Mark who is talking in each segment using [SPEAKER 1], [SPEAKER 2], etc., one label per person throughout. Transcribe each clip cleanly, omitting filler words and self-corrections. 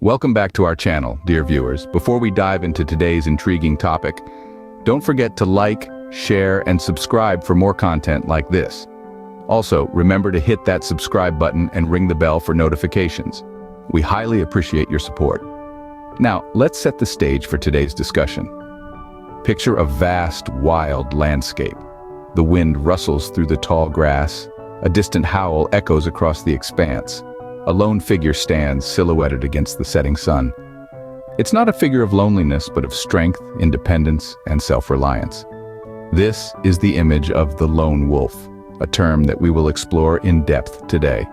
[SPEAKER 1] Welcome back to our channel, dear viewers. Before we dive into today's intriguing topic, don't forget to like, share, and subscribe for more content like this. Also, remember to hit that subscribe button and ring the bell for notifications. We highly appreciate your support. Now, let's set the stage for today's discussion. Picture a vast, wild landscape. The wind rustles through the tall grass. A distant howl echoes across the expanse. A lone figure stands silhouetted against the setting sun. It's not a figure of loneliness, but of strength, independence, and self-reliance. This is the image of the lone wolf, a term that we will explore in depth today.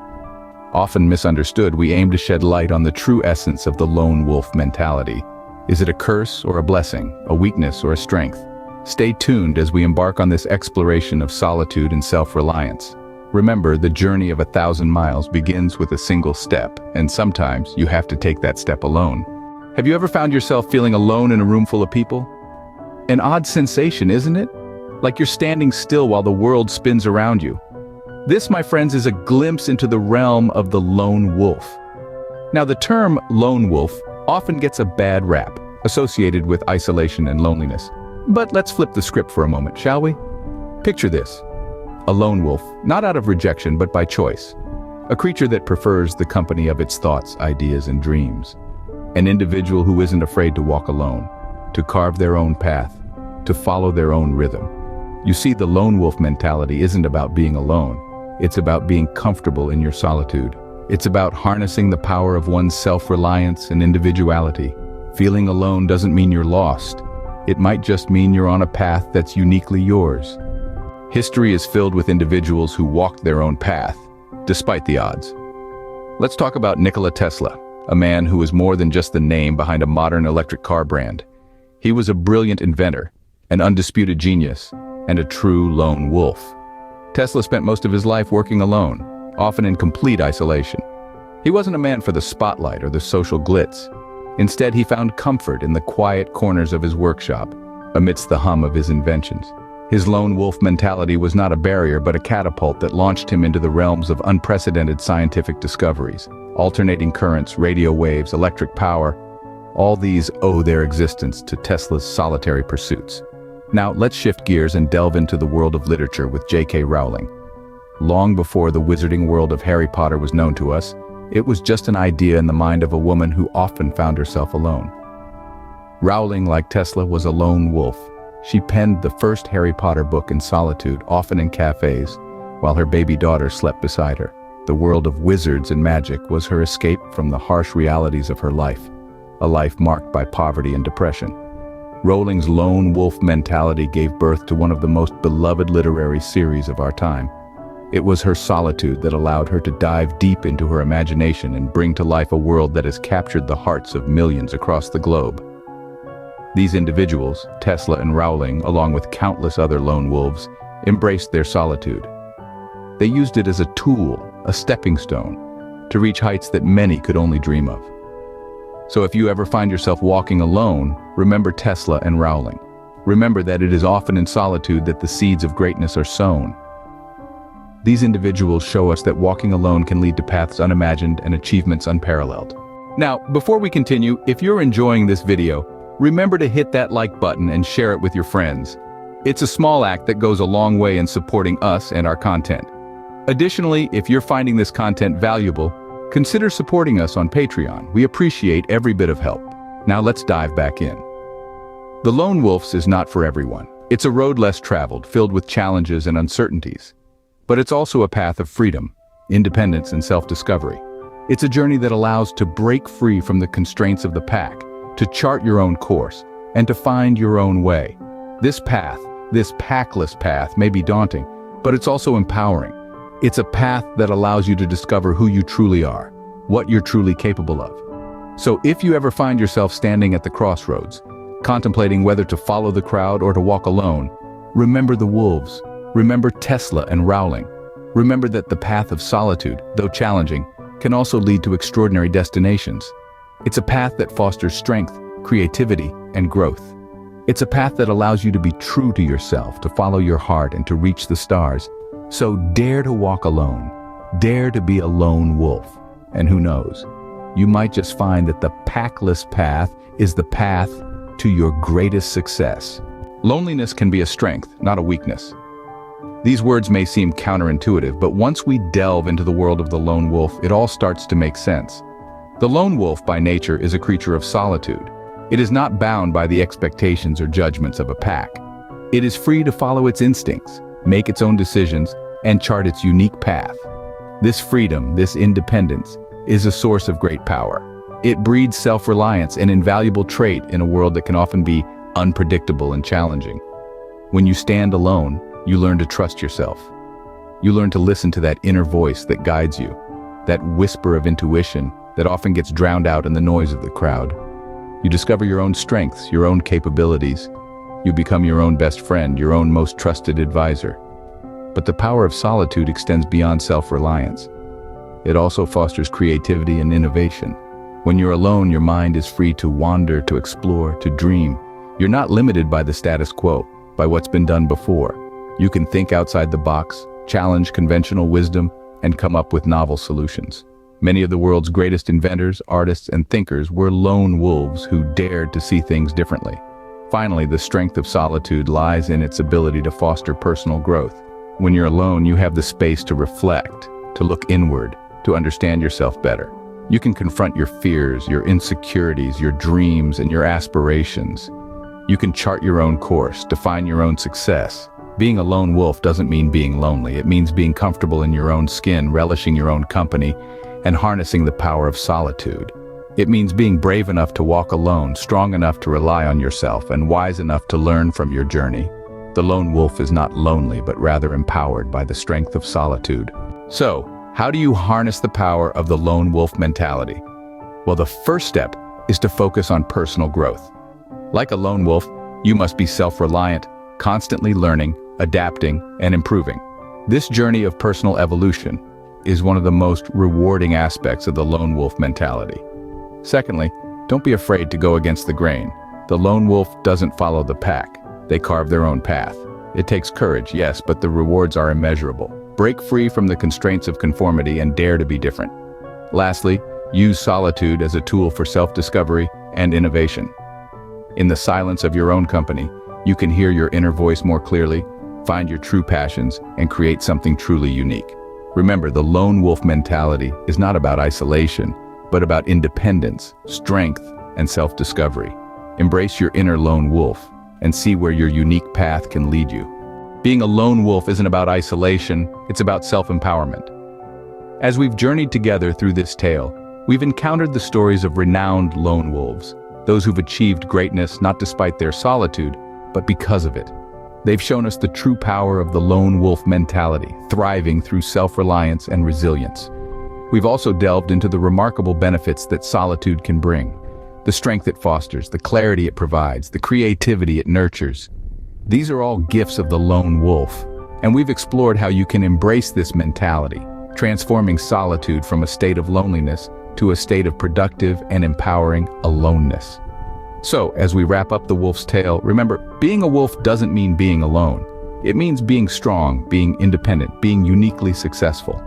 [SPEAKER 1] Often misunderstood, we aim to shed light on the true essence of the lone wolf mentality. Is it a curse or a blessing, a weakness or a strength? Stay tuned as we embark on this exploration of solitude and self-reliance. Remember, the journey of 1,000 miles begins with a single step, and sometimes you have to take that step alone. Have you ever found yourself feeling alone in a room full of people? An odd sensation, isn't it? Like you're standing still while the world spins around you. This, my friends, is a glimpse into the realm of the lone wolf. Now, the term lone wolf often gets a bad rap, associated with isolation and loneliness. But let's flip the script for a moment, shall we? Picture this. A lone wolf, not out of rejection but by choice. A creature that prefers the company of its thoughts, ideas, and dreams. An individual who isn't afraid to walk alone, to carve their own path, to follow their own rhythm. You see, the lone wolf mentality isn't about being alone. It's about being comfortable in your solitude. It's about harnessing the power of one's self-reliance and individuality. Feeling alone doesn't mean you're lost. It might just mean you're on a path that's uniquely yours. History is filled with individuals who walked their own path, despite the odds. Let's talk about Nikola Tesla, a man who is more than just the name behind a modern electric car brand. He was a brilliant inventor, an undisputed genius, and a true lone wolf. Tesla spent most of his life working alone, often in complete isolation. He wasn't a man for the spotlight or the social glitz. Instead, he found comfort in the quiet corners of his workshop, amidst the hum of his inventions. His lone wolf mentality was not a barrier but a catapult that launched him into the realms of unprecedented scientific discoveries. Alternating currents, radio waves, electric power, all these owe their existence to Tesla's solitary pursuits. Now, let's shift gears and delve into the world of literature with J.K. Rowling. Long before the wizarding world of Harry Potter was known to us, it was just an idea in the mind of a woman who often found herself alone. Rowling, like Tesla, was a lone wolf. She penned the first Harry Potter book in solitude, often in cafes, while her baby daughter slept beside her. The world of wizards and magic was her escape from the harsh realities of her life, a life marked by poverty and depression. Rowling's lone wolf mentality gave birth to one of the most beloved literary series of our time. It was her solitude that allowed her to dive deep into her imagination and bring to life a world that has captured the hearts of millions across the globe. These individuals, Tesla and Rowling, along with countless other lone wolves, embraced their solitude. They used it as a tool, a stepping stone, to reach heights that many could only dream of. So if you ever find yourself walking alone, remember Tesla and Rowling. Remember that it is often in solitude that the seeds of greatness are sown. These individuals show us that walking alone can lead to paths unimagined and achievements unparalleled. Now, before we continue, if you're enjoying this video, remember to hit that like button and share it with your friends. It's a small act that goes a long way in supporting us and our content. Additionally, if you're finding this content valuable, consider supporting us on Patreon. We appreciate every bit of help. Now let's dive back in. The Lone Wolves is not for everyone. It's a road less traveled, filled with challenges and uncertainties. But it's also a path of freedom, independence, and self-discovery. It's a journey that allows to break free from the constraints of the pack, to chart your own course, and to find your own way. This path, this packless path, may be daunting, but it's also empowering. It's a path that allows you to discover who you truly are, what you're truly capable of. So if you ever find yourself standing at the crossroads, contemplating whether to follow the crowd or to walk alone, remember the wolves, remember Tesla and Rowling. Remember that the path of solitude, though challenging, can also lead to extraordinary destinations. It's a path that fosters strength, creativity, and growth. It's a path that allows you to be true to yourself, to follow your heart, and to reach the stars. So dare to walk alone. Dare to be a lone wolf. And who knows, you might just find that the packless path is the path to your greatest success. Loneliness can be a strength, not a weakness. These words may seem counterintuitive, but once we delve into the world of the lone wolf, it all starts to make sense. The lone wolf, by nature, is a creature of solitude. It is not bound by the expectations or judgments of a pack. It is free to follow its instincts, make its own decisions, and chart its unique path. This freedom, this independence, is a source of great power. It breeds self-reliance, an invaluable trait in a world that can often be unpredictable and challenging. When you stand alone, you learn to trust yourself. You learn to listen to that inner voice that guides you, that whisper of intuition that often gets drowned out in the noise of the crowd. You discover your own strengths, your own capabilities. You become your own best friend, your own most trusted advisor. But the power of solitude extends beyond self-reliance. It also fosters creativity and innovation. When you're alone, your mind is free to wander, to explore, to dream. You're not limited by the status quo, by what's been done before. You can think outside the box, challenge conventional wisdom, and come up with novel solutions. Many of the world's greatest inventors, artists, and thinkers were lone wolves who dared to see things differently. Finally, the strength of solitude lies in its ability to foster personal growth. When you're alone, you have the space to reflect, to look inward, to understand yourself better. You can confront your fears, your insecurities, your dreams, and your aspirations. You can chart your own course, define your own success. Being a lone wolf doesn't mean being lonely. It means being comfortable in your own skin, relishing your own company, and harnessing the power of solitude. It means being brave enough to walk alone, strong enough to rely on yourself, and wise enough to learn from your journey. The lone wolf is not lonely, but rather empowered by the strength of solitude. So, how do you harness the power of the lone wolf mentality? Well, the first step is to focus on personal growth. Like a lone wolf, you must be self-reliant, constantly learning, adapting, and improving. This journey of personal evolution is one of the most rewarding aspects of the lone wolf mentality. Secondly, don't be afraid to go against the grain. The lone wolf doesn't follow the pack. They carve their own path. It takes courage, yes, but the rewards are immeasurable. Break free from the constraints of conformity and dare to be different. Lastly, use solitude as a tool for self-discovery and innovation. In the silence of your own company, you can hear your inner voice more clearly, find your true passions, and create something truly unique. Remember, the lone wolf mentality is not about isolation, but about independence, strength, and self-discovery. Embrace your inner lone wolf and see where your unique path can lead you. Being a lone wolf isn't about isolation, it's about self-empowerment. As we've journeyed together through this tale, we've encountered the stories of renowned lone wolves, those who've achieved greatness not despite their solitude, but because of it. They've shown us the true power of the lone wolf mentality, thriving through self-reliance and resilience. We've also delved into the remarkable benefits that solitude can bring, the strength it fosters, the clarity it provides, the creativity it nurtures. These are all gifts of the lone wolf, and we've explored how you can embrace this mentality, transforming solitude from a state of loneliness to a state of productive and empowering aloneness. So, as we wrap up the wolf's tale, remember, being a wolf doesn't mean being alone. It means being strong, being independent, being uniquely successful.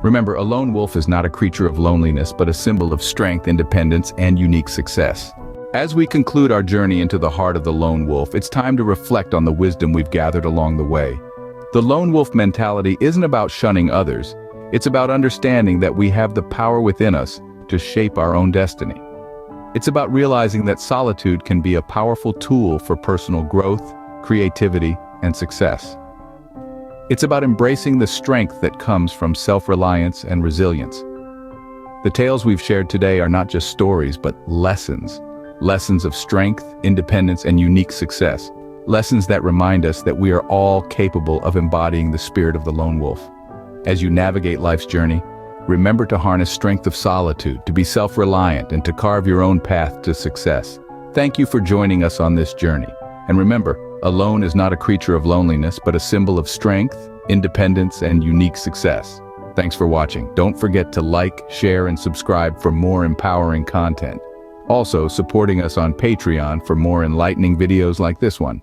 [SPEAKER 1] Remember, a lone wolf is not a creature of loneliness, but a symbol of strength, independence, and unique success. As we conclude our journey into the heart of the lone wolf, it's time to reflect on the wisdom we've gathered along the way. The lone wolf mentality isn't about shunning others. It's about understanding that we have the power within us to shape our own destiny. It's about realizing that solitude can be a powerful tool for personal growth, creativity, and success. It's about embracing the strength that comes from self-reliance and resilience. The tales we've shared today are not just stories, but lessons. Lessons of strength, independence, and unique success. Lessons that remind us that we are all capable of embodying the spirit of the lone wolf. As you navigate life's journey, remember to harness strength of solitude, to be self-reliant, and to carve your own path to success. Thank you for joining us on this journey. And remember, alone is not a creature of loneliness, but a symbol of strength, independence, and unique success. Thanks for watching. Don't forget to like, share, and subscribe for more empowering content. Also, supporting us on Patreon for more enlightening videos like this one.